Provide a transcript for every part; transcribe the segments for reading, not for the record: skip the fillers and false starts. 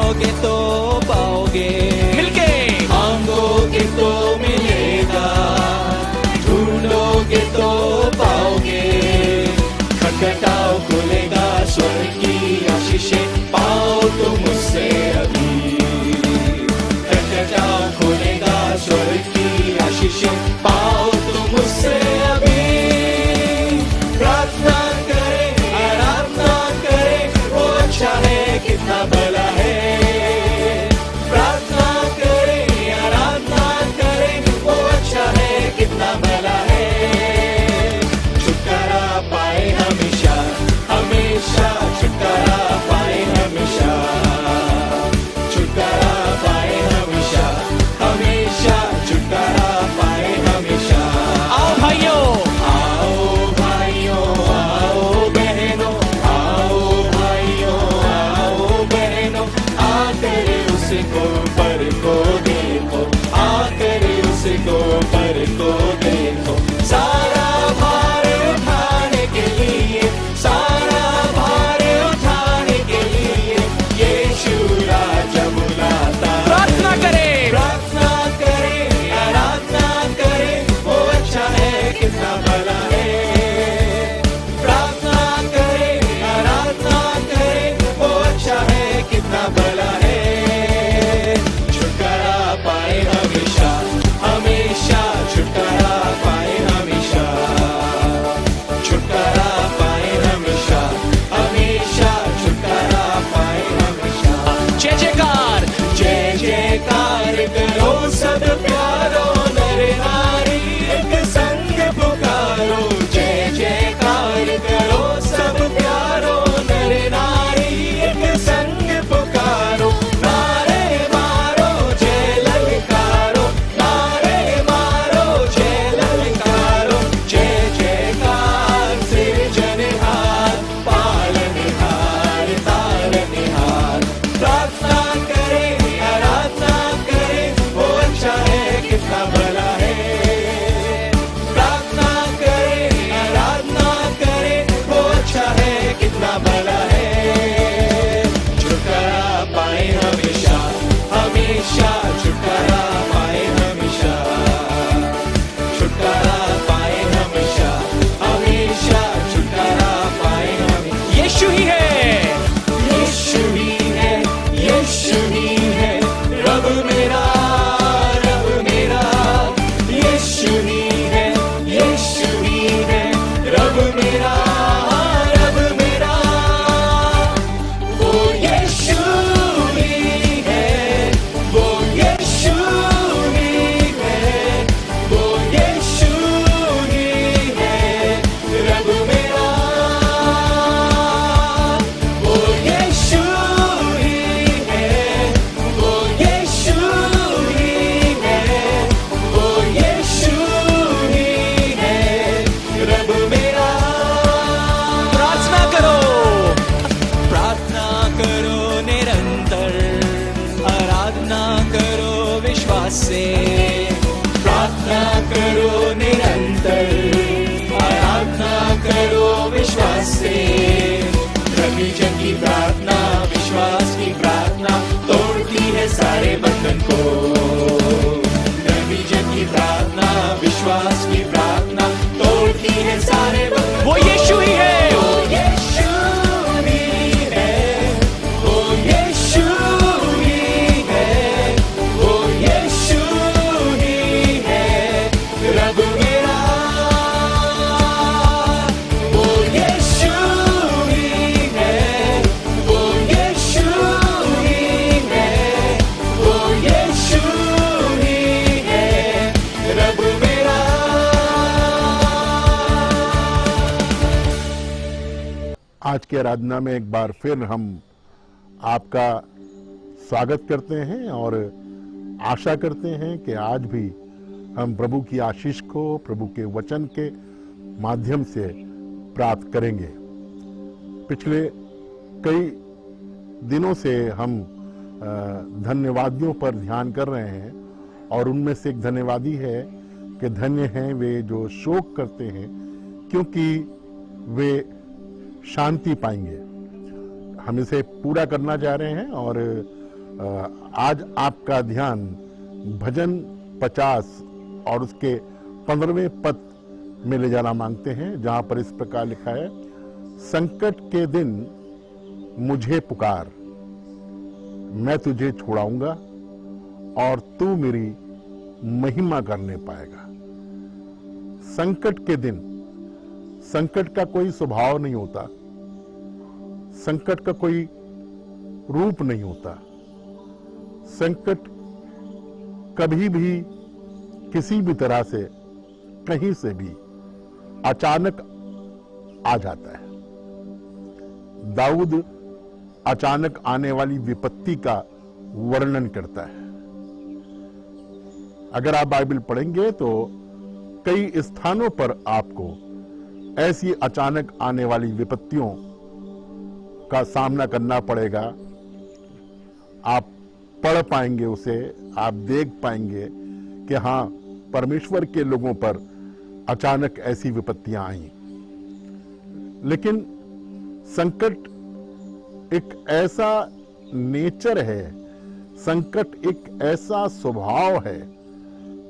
ढूंढोगे तो पाओगे, मिलके मांगोगे तो मिलेगा, ढूंढोगे तो पाओगे, खटखटाओ खुलेगा स्वर्ग की आशीषें, पाओ तो मुझसे अभी, खटखटाओ खुलेगा स्वर्ग की आशीषें, पाओ तो मुझसे अभी। प्रार्थना करें, आराधना करें, वो अच्छा है कितना भला है। प्रार्थना करें, आराधना करें, वो अच्छा है कितना भला है। छुटकारा पाए हमेशा, हमेशा छुटकारा पाए हमेशा, छुटकारा पाए हमेशा, हमेशा छुटकारा पाए हमेशा। आओ भाइयों, आओ भाइयों, आओ बहनों, आओ भाइयों, आओ बहनों, आकर उसको पर को देखो, आकर उसको पर को देखो। सारा भार उठाने के लिए, सारा भार उठाने के लिए यीशु राजा बुलाता है। प्रार्थना करें, प्रार्थना करें, आराधना करें, वो अच्छा है कितना भला है। प्रार्थना करें, आराधना करें, वो अच्छा है कितना भला है। छुटकारा पाए हमेशा, हमेशा छुटकारा पाए हमेशा, छुटकारा पाए हमेशा, हमेशा छुटकारा पाए हमेशा। जय जयकार, जय जयकार करो सब प्यारो, नर नारी एक संग पुकारो। जय जयकार करो सब प्यारो, नर नारी एक संग पुकारो। नारे मारो जय ललकारो, नारे मारो जय ललकारो। जय जयकार सृजनहार, पालनहार, तारनहार। प्रार्थना करें, आराधना करें, वो अच्छा है कितना भला है। प्रार्थना करें, आराधना करें, वो अच्छा है कितना भला है। छुटकारा पाए हमेशा, हमेशा छुटकारा पाए हमेशा, छुटकारा पाए हमेशा, हमेशा छुटकारा पाए हमेशा। यीशु ही है, यीशु ही है, यीशु ही है, रब मेरा, रब मेरा। यीशु ही है, यीशु ही है, रब मेरा, रब मेरा। वो यीशु ही है, वो यीशु ही है, वो यीशु ही है, रब मेरा। वो यीशु ही है, वो यीशु ही है, वो यीशु ही है, रब मेरा। प्रार्थना करो, प्रार्थना करो निरंतर, आराधना करो विश्वास से। प्रार्थना करो निरंतर, आराधना करो विश्वास से। रवि जन की प्रार्थना, विश्वास की प्रार्थना तोड़ती है सारे बंधन को। रवि जन की प्रार्थना, विश्वास की प्रार्थना तोड़ती है सारे बंधन। वो यीशु ही है, वो यीशु ही है, वो यीशु ही है, वो यीशु ही है, रब मेरा। वो यीशु ही है, वो यीशु ही है, वो यीशु ही है, रब मेरा। आज की आराधना में एक बार फिर हम आपका स्वागत करते हैं और आशा करते हैं कि आज भी हम प्रभु की आशीष को प्रभु के वचन के माध्यम से प्राप्त करेंगे। पिछले कई दिनों से हम धन्यवादियों पर ध्यान कर रहे हैं और उनमें से एक धन्यवादी है कि धन्य हैं वे जो शोक करते हैं क्योंकि वे शांति पाएंगे। हम इसे पूरा करना चाह रहे हैं और आज आपका ध्यान भजन 50 और उसके 15वें पद में ले जाना मांगते हैं, जहां पर इस प्रकार लिखा है, संकट के दिन मुझे पुकार, मैं तुझे छुड़ाऊंगा और तू मेरी महिमा करने पाएगा। संकट के दिन, संकट का कोई स्वभाव नहीं होता, संकट का कोई रूप नहीं होता। संकट कभी भी किसी भी तरह से कहीं से भी अचानक आ जाता है। दाऊद अचानक आने वाली विपत्ति का वर्णन करता है। अगर आप बाइबल पढ़ेंगे तो कई स्थानों पर आपको ऐसी अचानक आने वाली विपत्तियों का सामना करना पड़ेगा। आप पढ़ पाएंगे उसे, आप देख पाएंगे कि हां, परमेश्वर के लोगों पर अचानक ऐसी विपत्तियां आई। लेकिन संकट एक ऐसा नेचर है, संकट एक ऐसा स्वभाव है,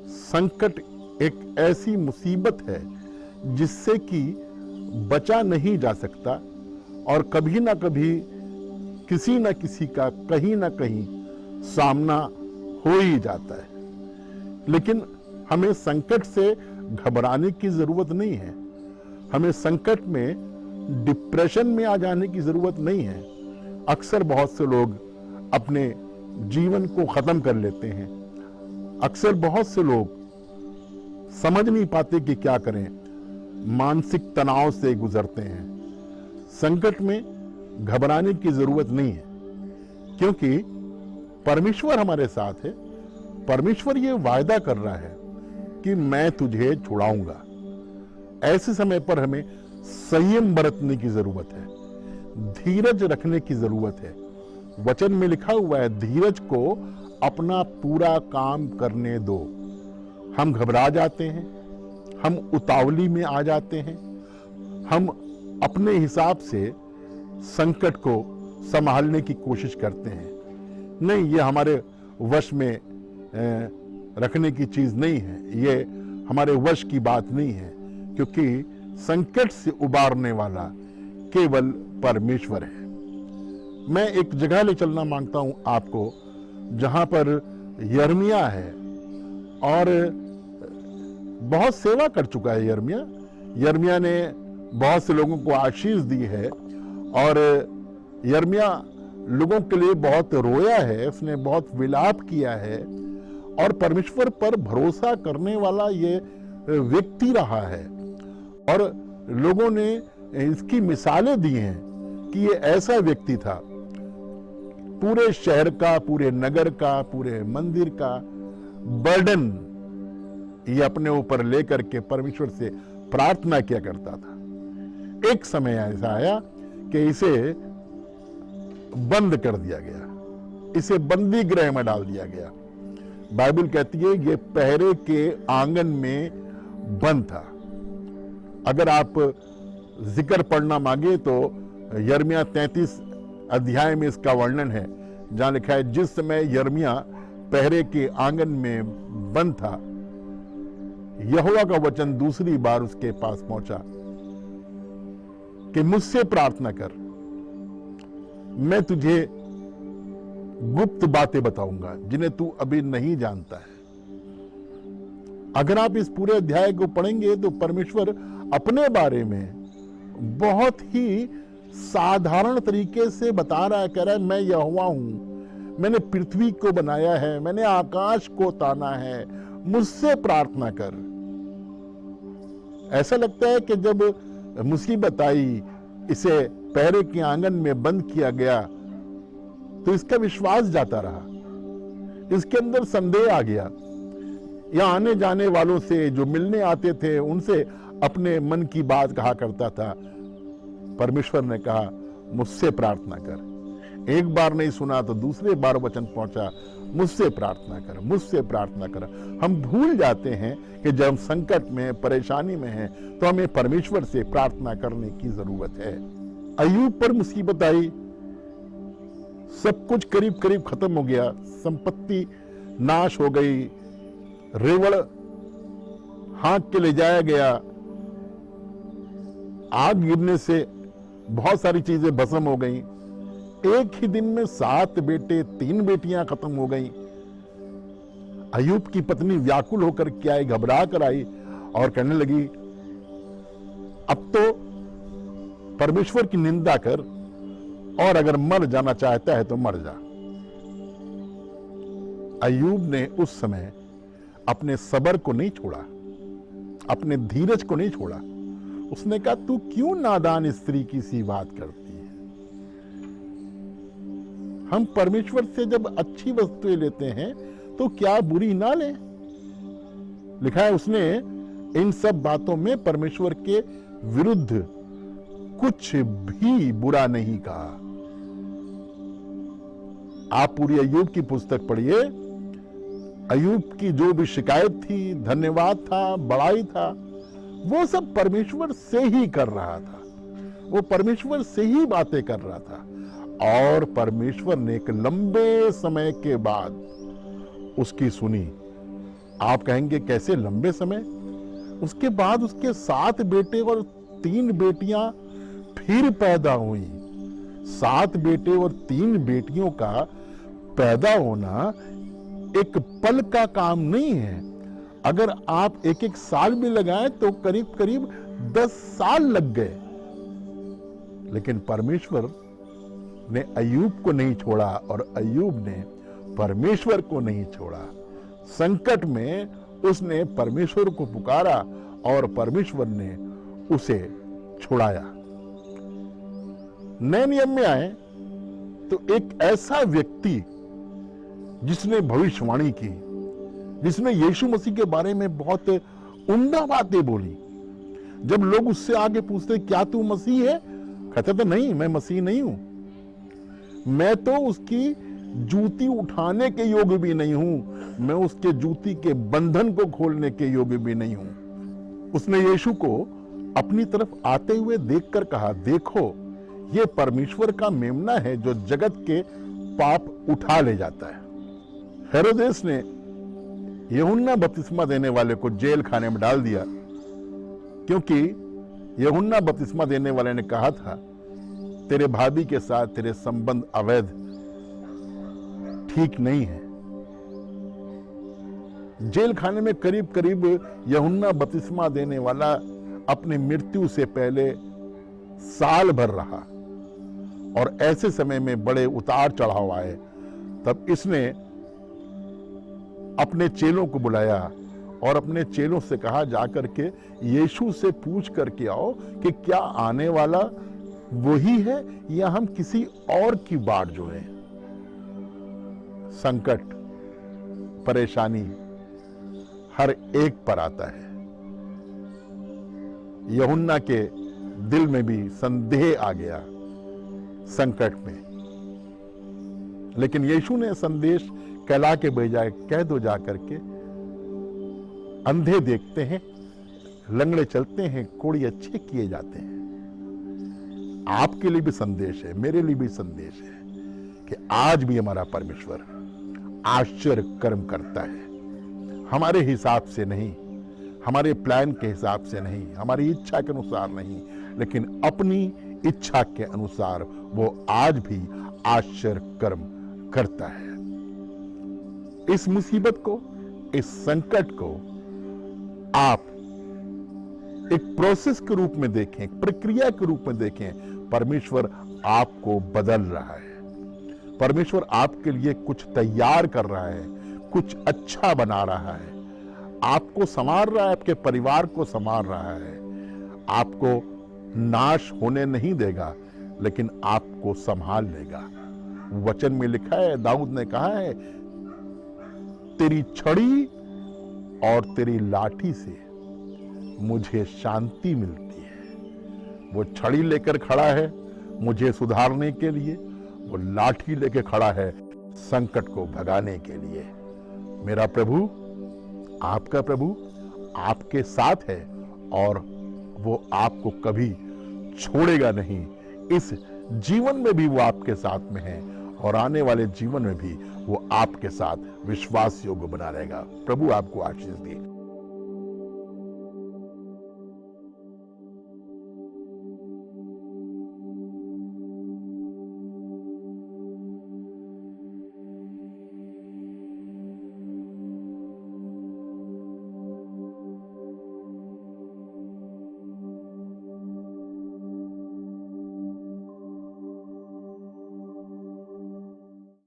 संकट एक ऐसी मुसीबत है जिससे कि बचा नहीं जा सकता और कभी ना कभी किसी ना किसी का कहीं ना कहीं सामना हो ही जाता है। लेकिन हमें संकट से घबराने की जरूरत नहीं है, हमें संकट में डिप्रेशन में आ जाने की जरूरत नहीं है। अक्सर बहुत से लोग अपने जीवन को खत्म कर लेते हैं, अक्सर बहुत से लोग समझ नहीं पाते कि क्या करें, मानसिक तनाव से गुजरते हैं। संकट में घबराने की जरूरत नहीं है, क्योंकि परमेश्वर हमारे साथ है। परमेश्वर ये वायदा कर रहा है कि मैं तुझे छुड़ाऊंगा। ऐसे समय पर हमें संयम बरतने की जरूरत है, धीरज रखने की जरूरत है। वचन में लिखा हुआ है, धीरज को अपना पूरा काम करने दो। हम घबरा जाते हैं, हम उतावली में आ जाते हैं, हम अपने हिसाब से संकट को संभालने की कोशिश करते हैं। नहीं, ये हमारे वश में रखने की चीज नहीं है, ये हमारे वश की बात नहीं है, क्योंकि संकट से उबारने वाला केवल परमेश्वर है। मैं एक जगह ले चलना मांगता हूं आपको, जहां पर यिर्मयाह है और बहुत सेवा कर चुका है यिर्मयाह ने बहुत से लोगों को आशीष दी है और यिर्मयाह लोगों के लिए बहुत रोया है, उसने बहुत विलाप किया है और परमेश्वर पर भरोसा करने वाला ये व्यक्ति रहा है। और लोगों ने इसकी मिसालें दी हैं कि ये ऐसा व्यक्ति था, पूरे शहर का, पूरे नगर का, पूरे मंदिर का बर्डन ये अपने ऊपर लेकर के परमेश्वर से प्रार्थना किया करता था। एक समय ऐसा आया कि इसे बंद कर दिया गया, इसे बंदी गृह में डाल दिया गया। बाइबल कहती है ये पहरे के आंगन में बंद था। अगर आप जिक्र पढ़ना मांगे तो यिर्मयाह 33 अध्याय में इसका वर्णन है, जहां लिखा है, जिस समय यिर्मयाह पहरे के आंगन में बंद था, यहोवा का वचन दूसरी बार उसके पास पहुंचा कि मुझसे प्रार्थना कर, मैं तुझे गुप्त बातें बताऊंगा जिन्हें तू अभी नहीं जानता है। अगर आप इस पूरे अध्याय को पढ़ेंगे तो परमेश्वर अपने बारे में बहुत ही साधारण तरीके से बता रहा है, कह रहा है, मैं यहोवा हूं, मैंने पृथ्वी को बनाया है, मैंने आकाश को ताना है, मुझसे प्रार्थना कर। ऐसा लगता है कि जब मुसीबत आई, इसे पहरे के आंगन में बंद किया गया, तो इसका विश्वास जाता रहा, इसके अंदर संदेह आ गया। यहां आने जाने वालों से, जो मिलने आते थे, उनसे अपने मन की बात कहा करता था। परमेश्वर ने कहा, मुझसे प्रार्थना कर। एक बार नहीं सुना तो दूसरे बार वचन पहुंचा, मुझसे प्रार्थना कर, मुझसे प्रार्थना कर। हम भूल जाते हैं कि जब हम संकट में, परेशानी में हैं, तो हमें परमेश्वर से प्रार्थना करने की जरूरत है। अय्यूब पर मुसीबत आई, सब कुछ करीब करीब खत्म हो गया, संपत्ति नाश हो गई, रेवड़ हाँक के ले जाया गया, आग गिरने से बहुत सारी चीजें भस्म हो गई। एक ही दिन में 7 बेटे 3 बेटियां खत्म हो गई। अय्यूब की पत्नी व्याकुल होकर के आई, घबरा कर आई और कहने लगी, अब तो परमेश्वर की निंदा कर और अगर मर जाना चाहता है तो मर जा। अय्यूब ने उस समय अपने सब्र को नहीं छोड़ा, अपने धीरज को नहीं छोड़ा। उसने कहा, तू क्यों नादान स्त्री की सी बात करती है? हम परमेश्वर से जब अच्छी वस्तुएं लेते हैं तो क्या बुरी ना लें? लिखा है उसने इन सब बातों में परमेश्वर के विरुद्ध कुछ भी बुरा नहीं कहा। आप पूरी अय्यूब की पुस्तक पढ़िए। अय्यूब की जो भी शिकायत थी, धन्यवाद था, बड़ाई था, वो सब परमेश्वर से ही कर रहा था। वो परमेश्वर से ही बातें कर रहा था। और परमेश्वर ने एक लंबे समय के बाद उसकी सुनी। आप कहेंगे कैसे लंबे समय? उसके बाद उसके 7 बेटे और 3 बेटियां फिर पैदा हुई। 7 बेटे और 3 बेटियों का पैदा होना एक पल का काम नहीं है। अगर आप एक साल भी लगाएं तो करीब करीब 10 साल लग गए। लेकिन परमेश्वर ने अय्यूब को नहीं छोड़ा और अय्यूब ने परमेश्वर को नहीं छोड़ा। संकट में उसने परमेश्वर को पुकारा और परमेश्वर ने उसे छुड़ाया। नए नियम में आए तो एक ऐसा व्यक्ति जिसने भविष्यवाणी की, जिसने यीशु मसीह के बारे में बहुत उम्दा बातें बोली, जब लोग उससे आगे पूछते क्या तू मसीह है, कहता था नहीं, मैं मसीह नहीं हूं, मैं तो उसकी जूती उठाने के योग्य भी नहीं हूं, मैं उसके जूती के बंधन को खोलने के योग्य भी नहीं हूं। उसने यीशु को अपनी तरफ आते हुए देखकर कहा, देखो ये परमेश्वर का मेमना है जो जगत के पाप उठा ले जाता है। हेरोदेस ने यूहन्ना बपतिस्मा देने वाले को जेल खाने में डाल दिया, क्योंकि यूहन्ना बपतिस्मा देने वाले ने कहा था तेरे भाभी के साथ तेरे संबंध अवैध ठीक नहीं है। जेल खाने में करीब करीब यूहन्ना बपतिस्मा देने वाला अपनी मृत्यु से पहले साल भर रहा और ऐसे समय में बड़े उतार चढ़ाव आए। तब इसने अपने चेलों को बुलाया और अपने चेलों से कहा जाकर के यीशु से पूछ करके आओ कि क्या आने वाला वही है या हम किसी और की बाट जो है। संकट, परेशानी हर एक पर आता है। यूहन्ना के दिल में भी संदेह आ गया संकट में, लेकिन यीशु ने संदेश कहला के भेजा, कह दो जाकर के अंधे देखते हैं, लंगड़े चलते हैं, कोढ़ी अच्छे किए जाते हैं। आपके लिए भी संदेश है, मेरे लिए भी संदेश है कि आज भी हमारा परमेश्वर आश्चर्य कर्म करता है। हमारे हिसाब से नहीं, हमारे प्लान के हिसाब से नहीं, हमारी इच्छा के अनुसार नहीं, लेकिन अपनी इच्छा के अनुसार वो आज भी आश्चर्य कर्म करता है। इस मुसीबत को, इस संकट को आप एक प्रोसेस के रूप में देखें, एक प्रक्रिया के रूप में देखें। परमेश्वर आपको बदल रहा है, परमेश्वर आपके लिए कुछ तैयार कर रहा है, कुछ अच्छा बना रहा है, आपको संवार रहा है, आपके परिवार को संवार रहा है। आपको नाश होने नहीं देगा, लेकिन आपको संभाल लेगा। वचन में लिखा है, दाऊद ने कहा है, तेरी छड़ी और तेरी लाठी से मुझे शांति मिलती है। वो छड़ी लेकर खड़ा है मुझे सुधारने के लिए, वो लाठी लेकर खड़ा है संकट को भगाने के लिए। मेरा प्रभु, आपका प्रभु आपके साथ है और वो आपको कभी छोड़ेगा नहीं। इस जीवन में भी वो आपके साथ में है और आने वाले जीवन में भी वो आपके साथ विश्वास योग्य बना रहेगा। प्रभु आपको आशीष दे।